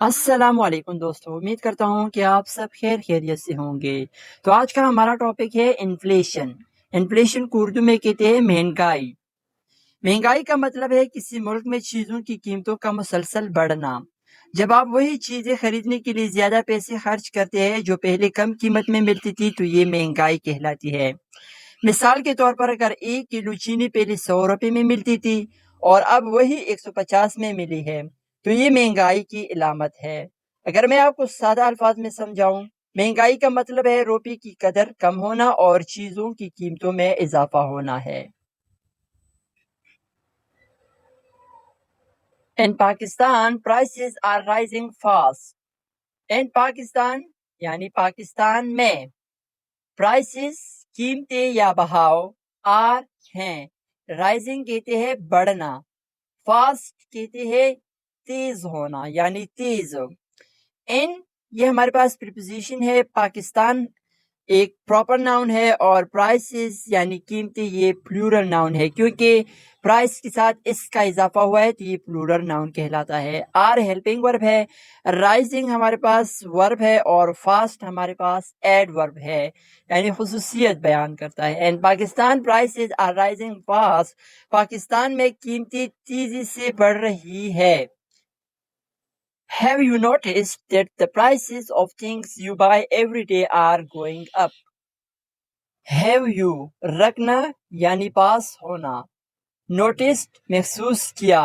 السلام علیکم دوستو، امید کرتا ہوں کہ آپ سب خیر خیریت سے ہوں گے۔ تو آج کا ہمارا ٹاپک ہے انفلیشن۔ انفلیشن کو اردو میں کہتے ہیں مہنگائی۔ مہنگائی کا مطلب ہے کسی ملک میں چیزوں کی قیمتوں کا مسلسل بڑھنا۔ جب آپ وہی چیزیں خریدنے کے لیے زیادہ پیسے خرچ کرتے ہیں جو پہلے کم قیمت میں ملتی تھی تو یہ مہنگائی کہلاتی ہے۔ مثال کے طور پر اگر 1 کلو چینی پہلے 100 روپے میں ملتی تھی اور اب وہی 150 میں ملی ہے تو یہ مہنگائی کی علامت ہے۔ اگر میں آپ کو سادہ الفاظ میں سمجھاؤں، مہنگائی کا مطلب ہے روپے کی قدر کم ہونا اور چیزوں کی قیمتوں میں اضافہ ہونا ہے۔ In Pakistan, prices are rising fast. In Pakistan یعنی پاکستان میں prices قیمتیں یا بہاؤ are ہیں، rising کہتے ہیں بڑھنا، fast کہتے ہیں تیز ہونا یعنی تیز۔ ان یہ ہمارے پاس پریپوزیشن ہے، پاکستان ایک پراپر ناؤن ہے اور پرائسز یعنی قیمتیں یہ پلورل ناؤن ہے، کیونکہ پرائس کے ساتھ اس کا اضافہ ہوا ہے تو یہ پلورل ناؤن کہلاتا ہے۔ آر ہیلپنگ ورب ہے، رائزنگ ہمارے پاس ورب ہے اور فاسٹ ہمارے پاس ایڈ ورب ہے، یعنی خصوصیت بیان کرتا ہے۔ And Pakistan prices are rising fast, Pakistan میں قیمتیں تیزی سے بڑھ رہی ہے۔ Have you noticed that the prices of things you buy every day are going up? Have you رکھنا یعنی پاس ہونا، noticed محسوس کیا،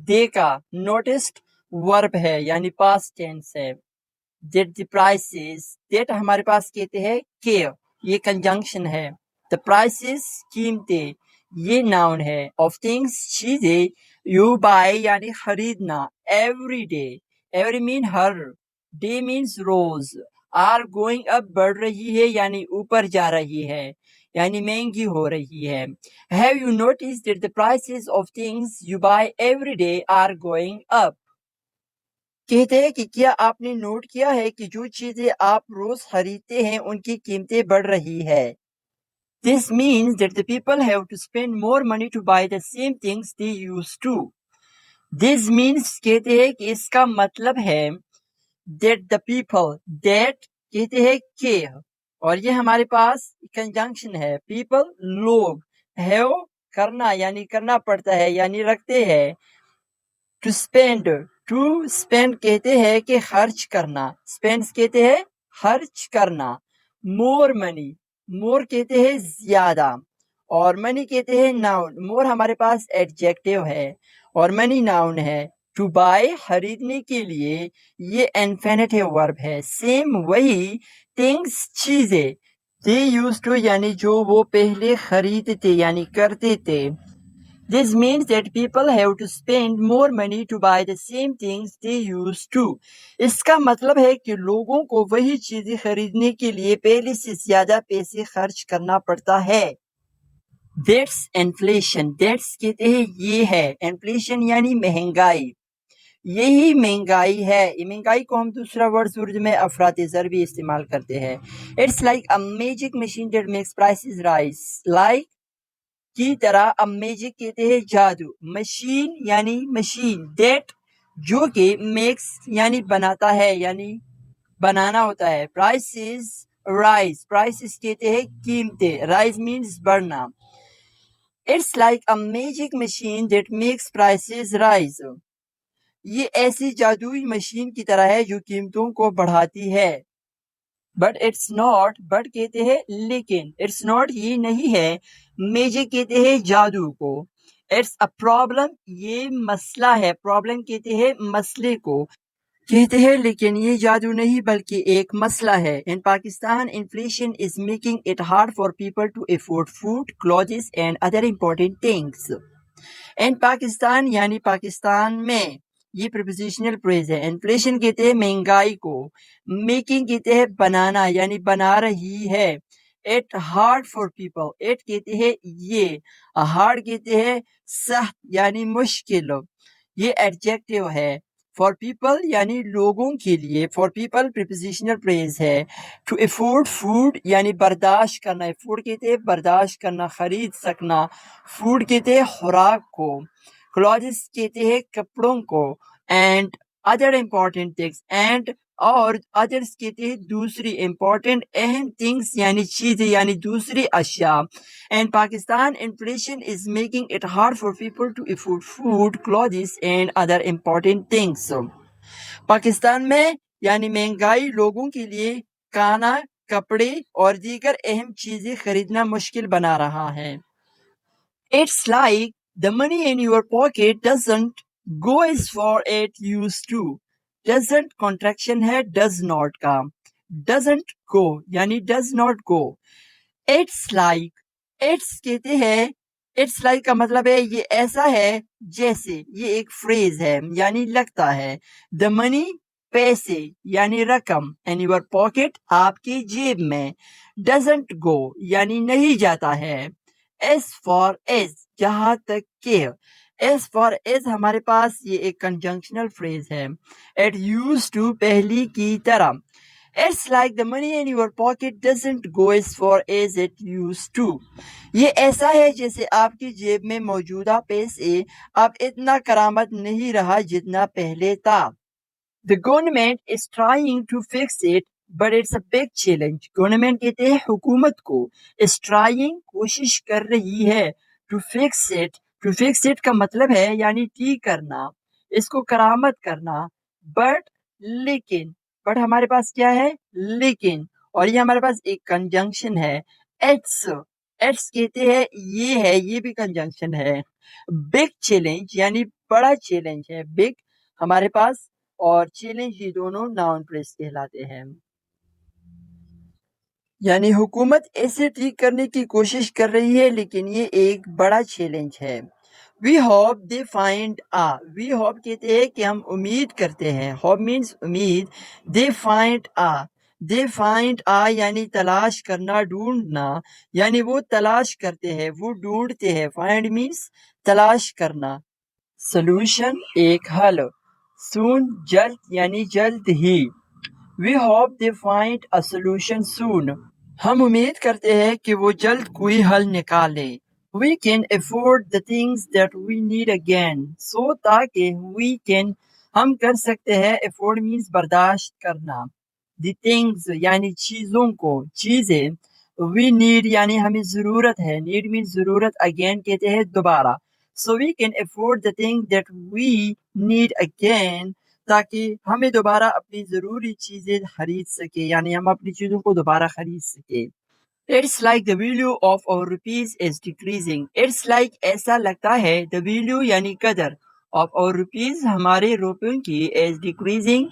دیکھا، noticed verb ہے یعنی past tense ہے۔ That the prices that ہمارے پاس کہتے ہیں کہ یہ conjunction ہے، the prices قیمتیں یہ noun ہے، of things چیزیں you buy یعنی خریدنا، every day every mean Hare, day means rows, are going up بڑھ رہی ہے یعنی اوپر جا رہی ہے یعنی مہنگی ہو رہی ہے۔ Have you noticed that the prices of things you buy every day are going up? کہتے ہیں کہ کیا آپ نے نوٹ کیا ہے کہ جو چیزیں آپ روز خریدتے ہیں ان کی قیمتیں بڑھ رہی ہے۔ This means that the people have to spend more money to buy the same things they used to. This means کہتے ہیں کہ اس کا مطلب ہے that the people that کہتے ہیں کہ اور یہ ہمارے پاس کنجنکشن ہے، people لوگ، have کرنا یعنی کرنا پڑتا ہے یعنی رکھتے ہیں، to spend کہتے ہیں کہ خرچ کرنا، spends کہتے ہیں خرچ کرنا، more money more کہتے ہیں زیادہ اور money کہتے ہیں noun، more ہمارے پاس adjective ہے اور money noun ہے۔ to buy خریدنے کے لیے یہ infinitive verb ہے، same وہی things چیزیں، they used to یعنی جو وہ پہلے خریدتے یعنی کرتے تھے۔ This means that people have to spend more money to buy the same things they used to. اس کا مطلب ہے کہ لوگوں کو وہی چیزیں خریدنے کے لیے پہلے سے زیادہ پیسے خرچ کرنا پڑتا ہے۔ That's inflation. That's کہتے ہیں یہ ہے، inflation یعنی مہنگائی، یہی مہنگائی ہے۔ یہ مہنگائی کو ہم دوسرا ورڈ اردو میں افراط زر بھی استعمال کرتے ہیں۔ It's like a magic machine that makes prices rise. Like کی طرح میجک کہتے ہیں جادو، مشین یعنی مشین، دیٹ جو کہ میکس یعنی بناتا ہے یعنی بنانا ہوتا ہے، پرائسز رائز، پرائسز کہتے ہیں قیمتیں، رائز مینز بڑھنا۔ It's like a magic machine that makes prices rise, یہ ایسی جادوئی مشین کی طرح ہے جو قیمتوں کو بڑھاتی ہے۔ بٹ اٹس ناٹ، بٹ کہتے ہیں لیکن، اٹس ناٹ یہ نہیں ہے، میجک کہتے ہیں جادو کو، اٹس اے پرابلم یہ مسئلہ ہے، پرابلم کہتے ہیں مسئلے کو، کہتے ہیں لیکن یہ جادو نہیں بلکہ ایک مسئلہ ہے۔ In Pakistan inflation is making it hard for people to afford food, clothes and other important things. In Pakistan یعنی پاکستان میں، یہ پریپوزیشنل فریز ہے۔ انفلیشن کہتے ہیں مہنگائی کو، میکنگ کہتے ہیں بنانا یعنی بنا رہی ہے، it hard for people, it کہتے ہیں یہ، ہارڈ کہتے ہیں سخت یعنی مشکل، یہ ایڈجیکٹیو ہے۔ فار پیپل یعنی لوگوں کے لیے، فار پیپل پریپوزیشنل فریز ہے۔ ٹو افورڈ فوڈ یعنی برداشت کرنا، افورڈ کہتے ہیں برداشت کرنا، خرید سکنا، فوڈ کہتے ہیں خوراک کو، کلوتھز کہتے ہیں کپڑوں کو، and other important things and اور others کہتے ہیں دوسری important اہم things یعنی چیزیں یعنی دوسری اشیاء. And Pakistan inflation is making it hard for people to afford food, clothes and other important things. Pakistan میں یعنی مہنگائی لوگوں کے لیے کھانا، کپڑے اور دیگر اہم چیزیں خریدنا مشکل بنا رہا ہے. It's like the money in your pocket doesn't go as far as it used to. Doesn't contraction ہے does not کا. Doesn't go یعنی does not go. It's like it's کہتے ہیں It's like کا مطلب ہے یہ ایسا ہے جیسے. یہ ایک فریز ہے یعنی لگتا ہے. The money پیسے یعنی رقم in your pocket آپ کی جیب میں. Doesn't go یعنی نہیں جاتا ہے. As far as جہاں تک کہ. As far as ہمارے پاس یہ ایک conjunctional phrase ہے. It used to پہلی کی طرح. It's like the money in your pocket doesn't go as far as it used to. یہ ایسا ہے جیسے آپ کی جیب میں موجودہ پیسے اب اتنا کرامت نہیں رہا جتنا پہلے تھا. The government is trying to fix it, but it's a big challenge. Government کہتے ہیں حکومت کو. is trying کوشش کر رہی ہے. to fix it. to fix it کا مطلب ہے یعنی ٹھیک کرنا. اس کو کرامت کرنا. but لیکن. but ہمارے پاس کیا ہے؟ لیکن. اور یہ ہمارے پاس ایک کنجنکشن ہے. ایٹس کہتے ہیں یہ ہے یہ بھی کنجنکشن ہے. بگ چیلنج یعنی بڑا چیلنج ہے. بگ ہمارے پاس اور چیلنج یہ دونوں ناؤن فریز کہلاتے ہیں. یعنی حکومت اسے ٹھیک کرنے کی کوشش کر رہی ہے لیکن یہ ایک بڑا چیلنج ہے. We hope they find a. We hope کہتے ہیں کہ ہم امید کرتے ہیں. Hope means امید. They find a. They find a یعنی تلاش کرنا ڈھونڈنا یعنی وہ تلاش کرتے ہیں وہ ڈھونڈتے ہیں. Find means تلاش کرنا. Solution ایک حل. Soon جلد یعنی جلد ہی. We hope they find a solution soon. ہم امید کرتے ہیں کہ وہ جلد کوئی حل نکالے. We can afford the things that we need again. So تاکہ we can ہم کر سکتے ہیں. afford means برداشت کرنا. The things یعنی چیزوں کو چیزیں. We need یعنی ہمیں ضرورت ہے. Need means ضرورت. Again کہتے ہیں دوبارہ. So we can afford the things that we need again. تاکہ ہمیں دوبارہ اپنی ضروری چیزیں خرید سکے یعنی ہم اپنی چیزوں کو دوبارہ خرید سکے. It's like the value of our rupees is decreasing. It's like ایسا لگتا ہے the value یعنی قدر of our rupees ہمارے روپیوں کی is decreasing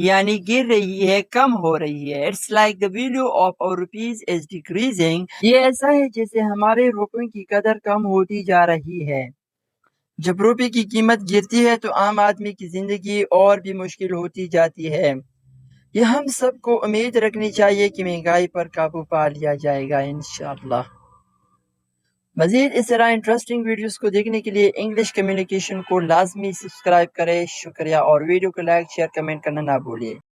یعنی گر رہی ہے کم ہو رہی ہے. It's like the value of our rupees is decreasing. یہ ایسا ہے جیسے ہمارے روپیوں کی قدر کم ہوتی جا رہی ہے. جب روپے کی قیمت گرتی ہے تو عام آدمی کی زندگی اور بھی مشکل ہوتی جاتی ہے. یہ ہم سب کو امید رکھنی چاہیے کہ مہنگائی پر قابو پا لیا جائے گا انشاءاللہ. مزید اس طرح انٹرسٹنگ ویڈیوز کو دیکھنے کے لیے انگلش کمیونیکیشن کو لازمی سبسکرائب کریں. شکریہ اور ویڈیو کو لائک شیئر کمنٹ کرنا نہ بھولئے.